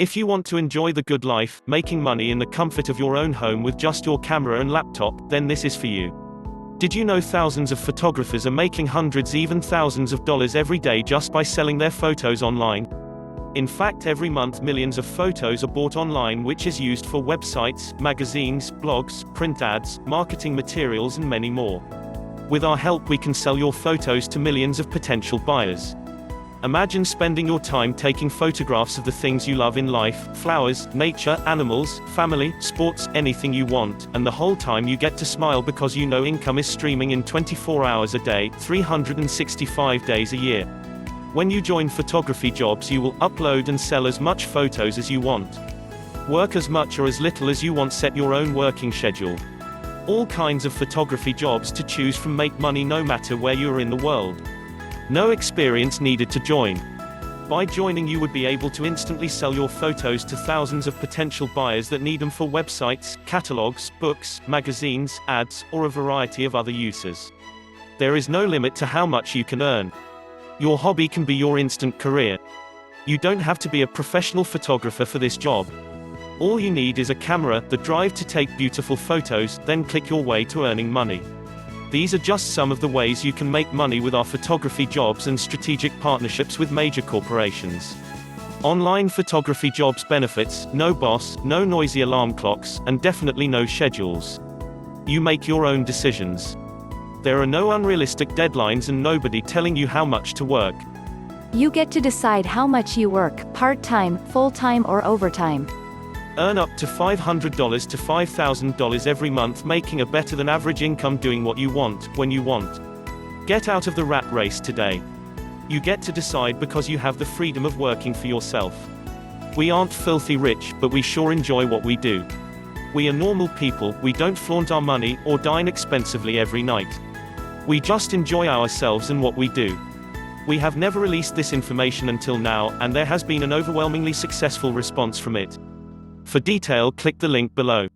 If you want to enjoy the good life, making money in the comfort of your own home with just your camera and laptop, then this is for you. Did you know thousands of photographers are making hundreds, even thousands of dollars every day just by selling their photos online? In fact, every month millions of photos are bought online, which is used for websites, magazines, blogs, print ads, marketing materials and many more. With our help we can sell your photos to millions of potential buyers. Imagine spending your time taking photographs of the things you love in life, flowers, nature, animals, family, sports, anything you want, and the whole time you get to smile because you know income is streaming in 24 hours a day, 365 days a year. When you join Photography Jobs, you will upload and sell as much photos as you want. Work as much or as little as you want, set your own working schedule. All kinds of photography jobs to choose from, make money no matter where you are in the world. No experience needed to join. By joining you would be able to instantly sell your photos to thousands of potential buyers that need them for websites, catalogs, books, magazines, ads, or a variety of other uses. There is no limit to how much you can earn. Your hobby can be your instant career. You don't have to be a professional photographer for this job. All you need is a camera, the drive to take beautiful photos, then click your way to earning money. These are just some of the ways you can make money with our photography jobs and strategic partnerships with major corporations. Online photography jobs benefits: no boss, no noisy alarm clocks, and definitely no schedules. You make your own decisions. There are no unrealistic deadlines and nobody telling you how much to work. You get to decide how much you work, part-time, full-time or overtime. Earn up to $500 to $5,000 every month, making a better than average income doing what you want, when you want. Get out of the rat race today. You get to decide because you have the freedom of working for yourself. We aren't filthy rich, but we sure enjoy what we do. We are normal people, we don't flaunt our money, or dine expensively every night. We just enjoy ourselves and what we do. We have never released this information until now, and there has been an overwhelmingly successful response from it. For detail, click the link below.